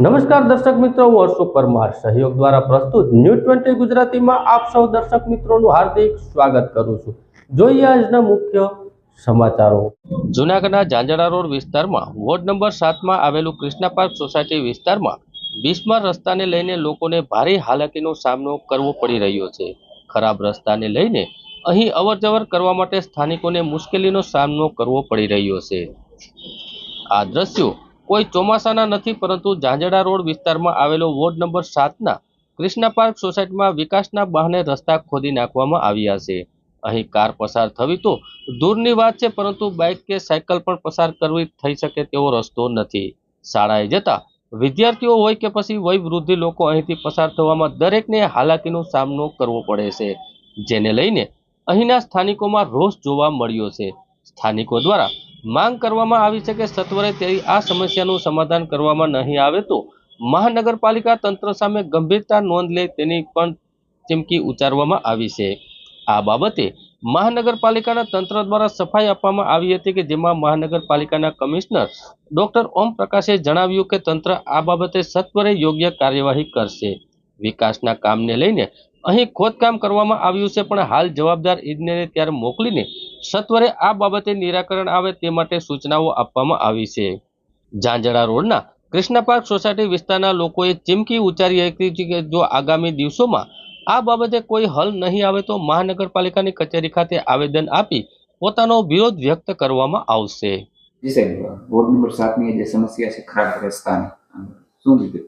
નમસ્કાર દર્શક મિત્રો, હું અશોક પરમાર સહયોગ દ્વારા પ્રસ્તુત ન્યૂઝ 20 ગુજરાતીમાં આપ સૌ દર્શક મિત્રોનું હાર્દિક સ્વાગત કરું છું। જોઈએ આજના મુખ્ય સમાચારો। જૂનાગઢના ઝાંઝડા રોડ વિસ્તારમાં વોર્ડ નંબર 7માં આવેલું કૃષ્ણા પાર્ક સોસાયટી વિસ્તારમાં બિસ્માર રસ્તાને લઈને લોકોને ભારે હાલાકીનો સામનો કરવો પડી રહ્યો છે। ખરાબ રસ્તાને લઈને અહીં અવરજવર કરવા માટે સ્થાનિકોને મુશ્કેલીનો સામનો કરવો પડી રહ્યો છે। આ દ્રશ્યો કોઈ ચોમાસાના નથી, પરંતુ ઝાંઝડા રોડ વિસ્તારમાં આવેલો વોર્ડ નંબર 7ના કૃષ્ણા પાર્ક સોસાયટીમાં વિકાસના બહાને રસ્તા ખોદી નાખવામાં આવ્યા છે। અહીં કાર પસાર થવી તો દૂરની વાત છે, પરંતુ બાઇક કે સાયકલ પણ પસાર કરવી થઈ શકે તેવો રસ્તો નથી। શાળાએ જતા વિદ્યાર્થીઓ હોય કે પછી વયવૃદ્ધ લોકો અહીંથી પસાર થવામાં દરેકને હાલાકીનો સામનો કરવો પડે છે, જેને લઈને અહીંના સ્થાનિકોમાં રોષ જોવા મળ્યો છે। સ્થાનિકો દ્વારા માંગ કરવામાં આવી છે કે સત્વરે તેની આ સમસ્યાનું સમાધાન કરવામાં નહીં આવે તો મહાનગરપાલિકા તંત્ર સામે ગંભીરતા નોંધ લે તેની પણ ચીમકી ઉચ્ચારવામાં આવી છે। આ બાબતે મહાનગરપાલિકાના તંત્ર દ્વારા સફાઈ આપવામાં આવી હતી, કે જેમાં મહાનગરપાલિકાના કમિશનર ડોક્ટર ઓમ પ્રકાશે જણાવ્યું કે તંત્ર આ બાબતે સત્વરે યોગ્ય કાર્યવાહી કરશે। વિકાસના કામને લઈને અહીં ખોદકામ કરવામાં આવ્યું છે, પણ હાલ જવાબદાર ઇજનેરને ત્યારે મોકલીને સત્વરે આ બાબતે નિરાકરણ આવે તે માટે સૂચનાઓ આપવામાં આવી છે। ઝાંઝડા રોડના કૃષ્ણા પાર્ક સોસાયટી વિસ્તારના લોકોએ ચીમકી ઉચ્ચારી હતી કે જો આગામી દિવસોમાં આ બાબતે કોઈ હલ નહીં આવે તો મહાનગરપાલિકાની કચેરી ખાતે આવેદન આપી પોતાનો વિરોધ વ્યક્ત કરવામાં આવશે। જી સાહેબ, વોર્ડ નંબર 7ની જે સમસ્યા છે ખરાબ રસ્તાની, શું વિગત છે?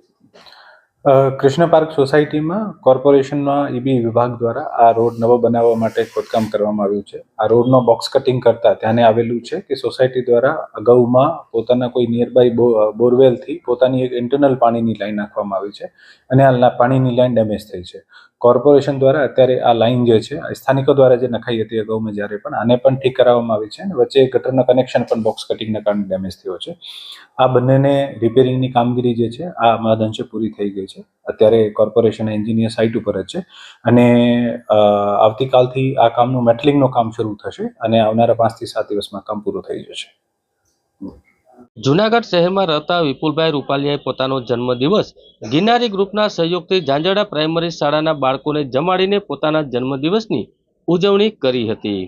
કૃષ્ણ પાર્ક સોસાયટીમાં કોર્પોરેશનના ઈબી વિભાગ દ્વારા આ રોડ નવો બનાવવા માટે ખોદકામ કરવામાં આવ્યું છે। આ રોડનો બોક્સ કટિંગ કરતા ધ્યાને આવેલું છે કે સોસાયટી દ્વારા અગાઉમાં પોતાના કોઈ નિયરબાય બોરવેલથી પોતાની એક ઇન્ટરનલ પાણીની લાઈન નાખવામાં આવી છે, અને આ પાણીની લાઈન ડેમેજ થઈ છે। કોર્પોરેશન દ્વારા અત્યારે આ લાઈન જે છે સ્થાનિકો દ્વારા જે નખાઈ હતી અગાઉમાં જ્યારે પણ આને પણ ઠીક કરાવવામાં આવી છે, અને વચ્ચે ગટરના કનેક્શન પણ બોક્સ કટિંગના કારણે ડેમેજ થયો છે। આ બંનેને રિપેરિંગની કામગીરી જે છે આ મહદઅંશે પૂરી થઈ ગઈ છે। અત્યારે કોર્પોરેશન એન્જિનિયર સાઇટ ઉપર જ છે, અને આવતીકાલથી આ કામનું મેટલિંગનું કામ શરૂ થશે, અને આવનારા 5 થી 7 દિવસમાં કામ પૂરું થઈ જશે। જૂનાગઢ શહેરમાં રહેતા વિપુલભાઈ રૂપાલિયાએ પોતાનો જન્મદિવસ ગિરનારી ગ્રુપના સહયોગથી ઝાંઝડા પ્રાઇમરી શાળાના બાળકોને જમાડીને પોતાના જન્મદિવસની ઉજવણી કરી હતી।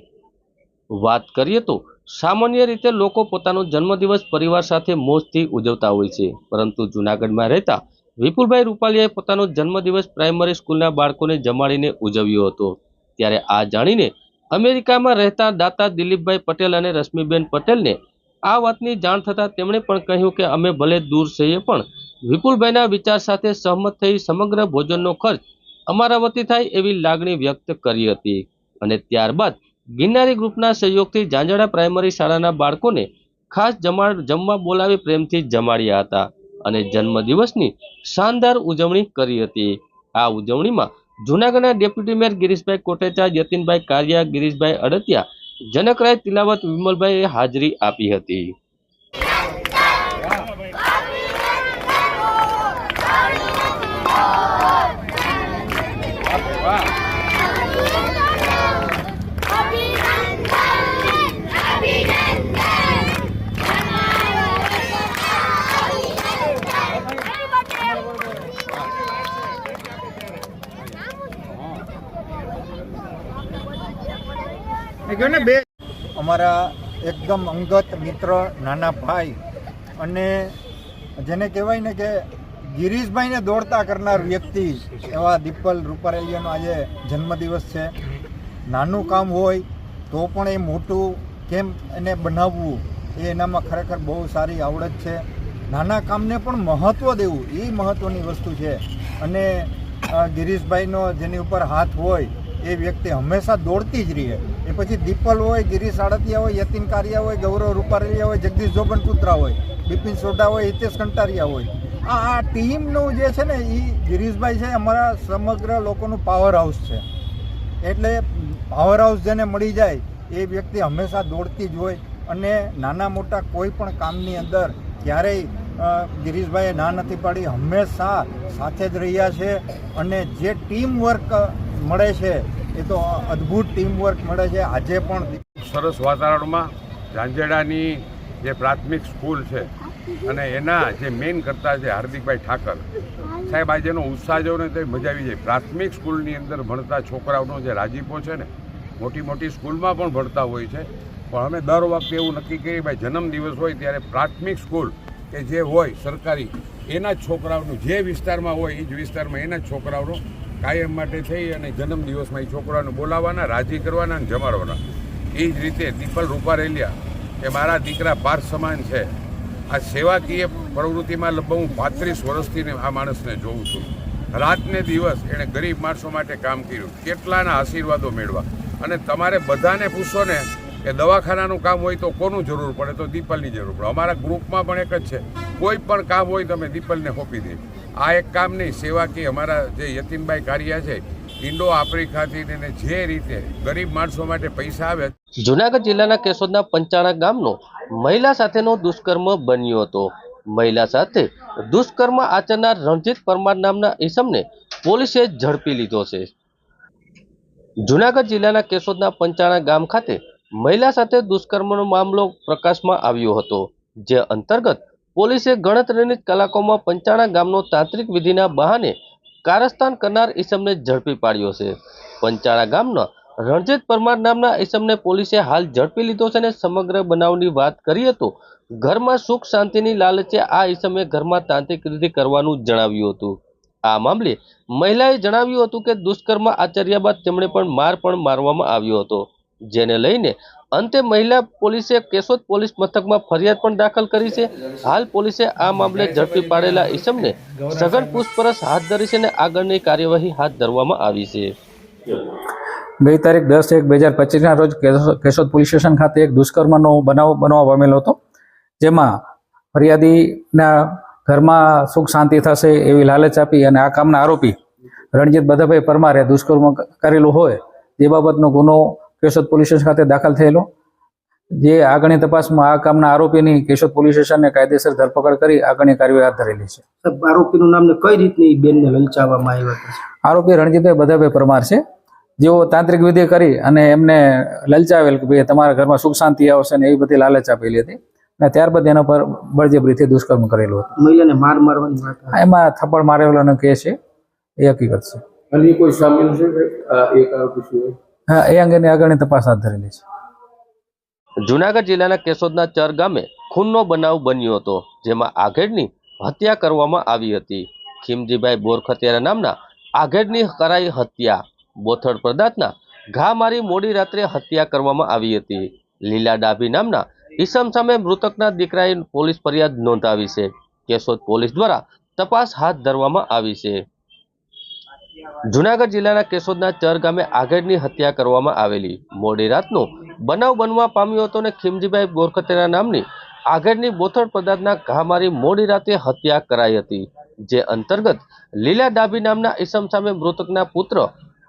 વાત કરીએ તો સામાન્ય રીતે લોકો પોતાનો જન્મદિવસ પરિવાર સાથે મોજથી ઉજવતા હોય છે, પરંતુ જૂનાગઢમાં રહેતા વિપુલભાઈ રૂપાલિયાએ પોતાનો જન્મદિવસ પ્રાઇમરી સ્કૂલના બાળકોને જમાડીને ઉજવ્યો હતો। ત્યારે આ જાણીને અમેરિકામાં રહેતા દાતા દિલીપભાઈ પટેલ અને રશ્મિબેન પટેલને આ વાતની જાણ થતાં તેમણે પણ કહ્યું કે અમે ભલે દૂર છીએ, પણ વિપુલભાઈના વિચાર સાથે સહમત થઈ સમગ્ર ભોજનનો ખર્ચ અમારા વતી થાય એવી લાગણી વ્યક્ત કરી હતી, અને ત્યારબાદ ગિરનારી ગ્રુપના સહયોગથી ઝાંઝડા પ્રાઇમરી શાળાના બાળકોને ખાસ જમવા બોલાવી પ્રેમથી જમાડ્યા હતા, અને જન્મદિવસની શાનદાર ઉજવણી કરી હતી। આ ઉજવણીમાં જૂનાગઢના ડેપ્યુટી મેયર ગિરીશભાઈ કોટેચા, યતીનભાઈ કારિયા, ગિરીશભાઈ અડતિયા, જનકરાય તિલાવત, વિમલભાઈએ હાજરી આપી હતી। અમારા એકદમ અંગત મિત્ર, નાના ભાઈ, અને જેને કહેવાય ને કે ગિરીશભાઈને દોડતા કરનાર વ્યક્તિ એવા દીપલ રૂપારેલિયાનો આજે જન્મદિવસ છે। નાનું કામ હોય તો પણ એ મોટું કેમ એને બનાવવું એ એનામાં ખરેખર બહુ સારી આવડત છે। નાના કામને પણ મહત્ત્વ દેવું એ મહત્ત્વની વસ્તુ છે, અને ગિરીશભાઈનો જેની ઉપર હાથ હોય એ વ્યક્તિ હંમેશા દોડતી જ રહે। એ પછી દીપલ હોય, ગિરીશ આડતિયા હોય, યતીન કારિયા હોય, ગૌરવ રૂપારેલિયા હોય, જગદીશ જોબન પુત્રા હોય, બિપિન સોઢા હોય, હિતેશ કંટારિયા હોય, આ ટીમનું જે છે ને એ ગિરીશભાઈ છે અમારા સમગ્ર લોકોનું પાવર હાઉસ છે। એટલે પાવર હાઉસ જેને મળી જાય એ વ્યક્તિ હંમેશા દોડતી જ હોય, અને નાના મોટા કોઈ પણ કામની અંદર ક્યારેય ગિરીશભાઈએ ના નથી પાડી, હંમેશા સાથે જ રહ્યા છે, અને જે ટીમ વર્ક મળે છે એ તો અદ્ભુત ટીમ વર્ક મળે છે। આજે પણ સરસ વાતાવરણમાં ઝાંઝડાની જે પ્રાથમિક સ્કૂલ છે અને એના જે મેઇન કરતા છે હાર્દિકભાઈ ઠાકર સાહેબ, આજે એનો ઉત્સાહ જો ને તો મજા આવી જાય. પ્રાથમિક સ્કૂલની અંદર ભણતા છોકરાઓનો જે રાજીપો છે ને, મોટી મોટી સ્કૂલમાં પણ ભણતા હોય છે, પણ અમે દર વખતે એવું નક્કી કરીએ ભાઈ જન્મદિવસ હોય ત્યારે પ્રાથમિક સ્કૂલ કે જે હોય સરકારી, એના જ છોકરાઓનું જે વિસ્તારમાં હોય એ જ વિસ્તારમાં એના જ છોકરાઓનો કાયમ માટે થઈ અને જન્મદિવસમાં એ છોકરાઓને બોલાવવાના, રાજી કરવાના અને જમાડવાના. એ જ રીતે દીપલ રૂપારેલિયા કે મારા દીકરા પાર્થ સમાન છે. આ સેવાકીય પ્રવૃત્તિમાં લગભગ હું 35 વર્ષથી આ માણસને જોઉં છું. રાત ને દિવસ એણે ગરીબ માણસો માટે કામ કર્યું, કેટલાના આશીર્વાદો મેળવા. અને તમારે બધાને પૂછો ને કે દવાખાનાનું કામ હોય તો કોનું જરૂર પડે, તો દીપલની જરૂર પડે. અમારા ગ્રુપમાં પણ એક જ છે, કોઈ પણ કામ હોય તો અમે દીપલને સોંપી દઈએ. આ એક કામ નહીં, સેવાકીય અમારા જે યતીનભાઈ કારિયા છે ઇન્ડો આફ્રિકાથી ને જે રીતે ગરીબ માણસો માટે પૈસા આવે. જૂનાગઢ જિલ્લાના કેશોદના પંચાણા ગામનો મહિલા સાથેનો દુષ્કર્મ બન્યો હતો. મહિલા સાથે દુષ્કર્મ આચરનાર રણજીત પરમાર નામના ઈસમને પોલીસે ઝડપી લીધો છે. જૂનાગઢ જિલ્લાના કેશોદના પંચાણા ગામ ખાતે મહિલા સાથે દુષ્કર્મનો મામલો પ્રકાશમાં આવ્યો હતો, જે અંતર્ગત પોલીસે ગણતરીની કલાકોમાં પંચાણા ગામનો તાંત્રિક વિધિના બહાને કારસ્તાન કરનાર ઈસમને ઝડપી પાડ્યો છે. પંચાણા ગામના રણજીત પરમાર નામના ઈસમને પોલીસે હાલ ઝડપી લીધો છે અને સમગ્ર બનાવની વાત કરીએ તો ઘરમાં સુખ શાંતિની લાલચે આ ઈસમે ઘરમાં તાંત્રિક વિધિ કરવાનું જણાવ્યું હતું. આ મામલે મહિલાએ જણાવ્યું હતું કે દુષ્કર્મ આચર્યા બાદ તેમણે માર પણ મારવામાં આવ્યો હતો, જેને લઈને અંતે મહિલા પોલીસે કેશોદ પોલીસ મથકમાં ફરિયાદ પણ દાખલ કરી છે. હાલ પોલીસે આ મામલે ઝડપી પાડેલા ઈસમને સઘન પૂછપરછ હાથ ધરી છે અને આગળની કાર્યવાહી હાથ ધરવામાં આવી છે. ગઈ તારીખ 10/1/2025ના રોજ કેશોદ પોલીસ સ્ટેશન ખાતે એક દુષ્કર્મનો બનાવ બનવા પામેલો હતો, જેમાં ફરિયાદીના ઘરમાં સુખ શાંતિ થશે એવી લાલચ આપી અને આ કામના આરોપી રણજીત બધાભાઈ પરમારે દુષ્કર્મ કરેલું હોય એ બાબતનો ગુનો કેશોદ પોલીસ સ્ટેશન ખાતે દાખલ થયેલો, જે આગળની તપાસમાં આ કામના આરોપીની કેશોદ પોલીસ સ્ટેશનને કાયદેસર ધરપકડ કરી આગળની કાર્યવાહી હાથ ધરેલી છે. આરોપીનું નામ કઈ રીતની બેનને લલચાવવામાં આવ્યા હતા? આરોપી રણજીતભાઈ બધાભાઈ પરમાર છે, જેઓ તાંત્રિક વિધિ કરી અને એમને લલચાવેલ કે ભાઈ તમારા ઘરમાં સુખ શાંતિ આવશે ને એવી બધી લાલચ આપેલી હતી અને ત્યારબાદ એના પર બળજબરીથી દુષ્કર્મ કરેલું હતું. મહિલાને માર મારવાની વાત એમાં થપ્પડ મારેલાનો કેસ છે, એ હકીકત છે. અન્ય કોઈ સામેલ છે એક આરોપી સિવાય? હા, એ અંગેની આગળની તપાસ હાથ ધરેલી છે. જૂનાગઢ જિલ્લાના કેશોદના ચર ગામે ખૂનનો બનાવ બન્યો હતો, જેમાં આઘેડની હત્યા કરવામાં આવી હતી. ખીમજીભાઈ બોરખતિયારા નામના આઘેડની કરાઈ હત્યા. બોથડ પદાર્થના ઘા મારી મોડી રાત્રે હત્યા કરવામાં આવી હતી. લીલા ડાભી નામના ઈસમ સામે મૃતકના દીકરાએ પોલીસ ફરિયાદ નોંધાવી છે. કેશોદ પોલીસ દ્વારા તપાસ હાથ ધરવામાં આવી છે. જૂનાગઢ જિલ્લાના કેશોદના ચર ગામે આઘેડની હત્યા કરવામાં આવેલી. મોડી રાતનો બનાવ બનવા પામ્યો હતો અને ખીમજીભાઈ બોરખતેરા નામની આઘેડની બોથડ પદાર્થના ઘા મારી મોડી રાતે હત્યા કરાઈ હતી, જે અંતર્ગત લીલા ડાભી નામના ઈસમ સામે મૃતકના પુત્ર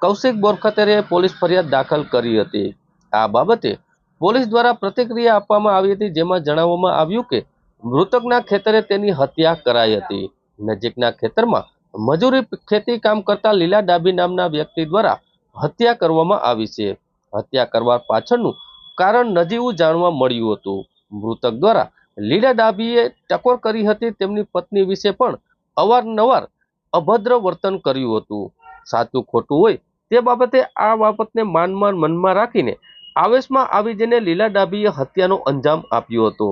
કૌશિક બોરખતેરે પોલીસ ફરિયાદ દાખલ કરી હતી. આ બાબતે પોલીસ દ્વારા પ્રતિક્રિયા આપવામાં આવી હતી, જેમાં જણાવવામાં આવ્યું કે મૃતકના ખેતરે તેની હત્યા કરાઈ હતી. નજીકના ખેતરમાં મજૂરી ખેતી કામ કરતા લીલા ડાભી નામના વ્યક્તિ દ્વારા હત્યા કરવામાં આવી છે. હત્યા કરવા પાછળનું કારણ નજીવું જાણવા મળ્યું હતું. મૃતક દ્વારા લીલા ડાભીએ ટકોર કરી હતી. તેમની પત્ની વિશે પણ અવારનવાર અભદ્ર વર્તન કર્યું હતું. સાચું ખોટું હોય તે બાબતે આ બાબતને મનમાં રાખીને આવેશમાં આવી જઈને લીલા ડાભીએ હત્યાનો અંજામ આપ્યો હતો.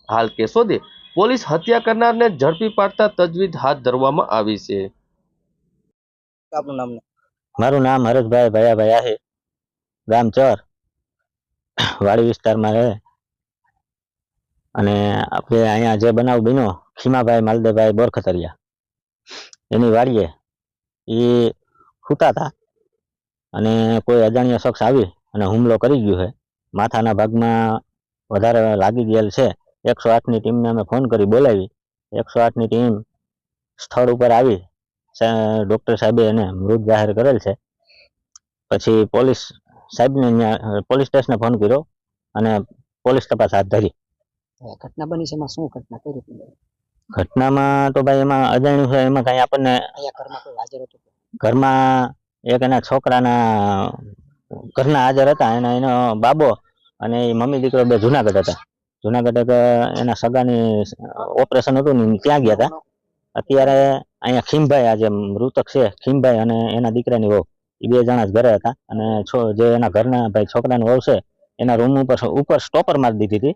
હાલ કેશોદે પોલીસ હત્યા કરનારને ઝડપી પાડતા તજવીજ હાથ ધરવામાં આવી છે. આપનું નામ? મારું નામ હરેશભાઈ ભયાભાઈ આહિર, ગામ ચર, વાડી વિસ્તારમાં રહે. અને આપણે અહીંયા જે બનાવ બન્યો ખીમાભાઈ માલદેભાઈ બોરખતરિયા, એની વાડીએ એ સૂતા હતા અને કોઈ અજાણ્યો શખ્સ આવી અને હુમલો કરી ગયો છે. માથાના ભાગમાં વધારે લાગી ગયેલ છે. 108ની ટીમને અમે ફોન કરી બોલાવી. 108ની ટીમ સ્થળ ઉપર આવી. ડૉક્ટર સાહેબે એને મૃત જાહેર કરેલ છે. પછી પોલીસ સાહેબને પોલીસ સ્ટેશને ફોન કર્યો અને પોલીસ તપાસ હાથ ધરી. ઘટના બની છે, એમાં શું ઘટના કઈ રીતે? ઘટનામાં તો ભાઈ એમાં અજાણ્યું છે, એમાં કઈ આપણને ઘરમાં કોઈ હાજર હતું? ઘરમાં એક એના છોકરાના ઘરના હાજર હતા, એનો બાબો અને એ મમ્મી દીકરો બે જુનાગઢ હતા. જુનાગઢ એક એના સગાની ઓપરેશન હતું ને ત્યાં ગયા હતા. અત્યારે અહીંયા ખીમભાઈ આજે મૃતક છે ખીમભાઈ અને એના દીકરાની વહુ એ 2 જણા જ ઘરે હતા. અને જે એના ઘરના ભાઈ છોકરાની વહુ છે એના રૂમ ઉપર સ્ટોપર મારી દીધી હતી.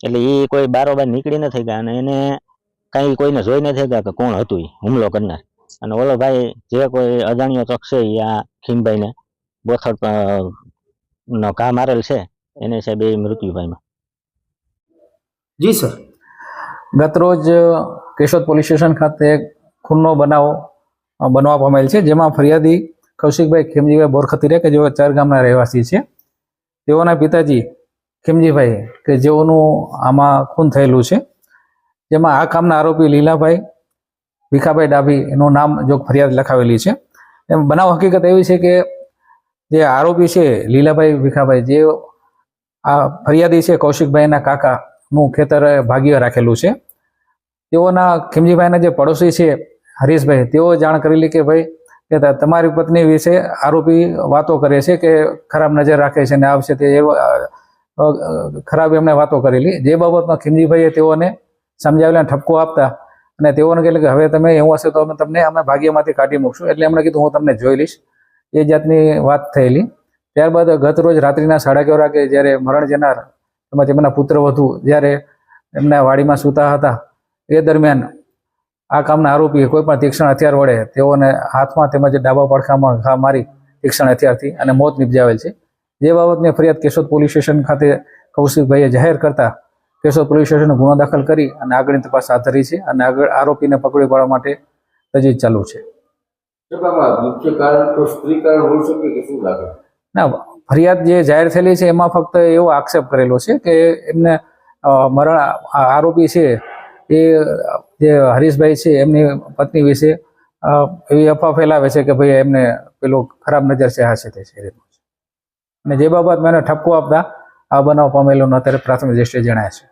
એટલે એ કોઈ બારોબાર નીકળી ન થઈ ગયા અને એને કઈ કોઈને જોઈ ન થઈ ગયા કે કોણ હતું એ હુમલો કરનાર. અને ઓલો ભાઈ જે કોઈ અજાણ્યો શખ્સ છે એ આ ખીમભાઈને બોથડ નો ઘા મારેલ છે એને સાહેબ એ મૃત્યુ પામ્યા. જી સર. ગત રોજ કેશોદ પોલીસ સ્ટેશન ખાતે એક ખૂનનો બનાવ બનવા પામેલ છે, જેમાં ફરિયાદી કૌશિકભાઈ ખેમજીભાઈ બોરખતીરે કે જેઓ ચાર ગામના રહેવાસી છે, તેઓના પિતાજી ખેમજીભાઈ કે જેઓનું આમાં ખૂન થયેલું છે, જેમાં આ કામના આરોપી લીલાભાઈ ભીખાભાઈ ડાભી એનું નામ જો ફરિયાદ લખાવેલી છે. એમ બનાવ હકીકત એવી છે કે જે આરોપી છે લીલાભાઈ ભીખાભાઈ, જે આ ફરિયાદી છે કૌશિકભાઈના કાકાનું ખેતર ભાગીએ રાખેલું છે, તેઓના ખેમજીભાઈના જે પડોશી છે હરીશભાઈ, તેઓ જાણ કરેલી કે ભાઈ કે તમારી પત્ની વિશે આરોપી વાતો કરે છે કે ખરાબ નજર રાખે છે ને આવશે તે ખરાબ એમને વાતો કરેલી. જે બાબતમાં ખીમજીભાઈએ તેઓને સમજાવેલા ઠપકો આપતા અને તેઓને કહે કે હવે તમે એવું હશે તો અમે ભાગ્યમાંથી કાઢી મૂકશું. એટલે એમણે કીધું હું તમને જોઈ લઈશ, એ જાતની વાત થયેલી. ત્યારબાદ ગત રોજ રાત્રિના 11:30 વાગે જ્યારે મરણ જનાર તેમજ એમના પુત્રવધુ જ્યારે એમના વાડીમાં સૂતા હતા, એ દરમિયાન આ કામના આરોપીએ કોઈ પણ તીક્ષ્ણ હથિયાર વડે તેઓને હાથમાં તેમજ ડાબા પડખામાં ઘા મારી તીક્ષ્ણ હથિયારથી અને મોત નિપજાવેલ છે. જે બાબતની ફરિયાદ કેશોદ પોલીસ સ્ટેશન ખાતે કૌશિકભાઈએ જાહેર કરતા કેશોદ પોલીસ સ્ટેશને ગુનો દાખલ કરી અને આગળની તપાસ હાથ ધરી છે અને આગળ આરોપીને પકડી પાડવા માટે તજવીજ ચાલુ છે. મુખ્ય કારણ તો સ્ત્રી કારણ હોઈ શકે કે શું લાગે? ના, ફરિયાદ જે જાહેર થયેલી છે એમાં ફક્ત એવો આક્ષેપ કરેલો છે કે એમને મરણ આરોપી છે એ જે હરીશભાઈ છે એમની પત્ની વિશે એવી અફવા ફેલાવે છે કે ભાઈ એમને પેલો ખરાબ નજર છે, આ છે તે છે. અને જે બાબત મને ઠપકો આપતા આ બનાવ પામેલો અત્યારે પ્રાથમિક દ્રષ્ટિએ જણાય છે.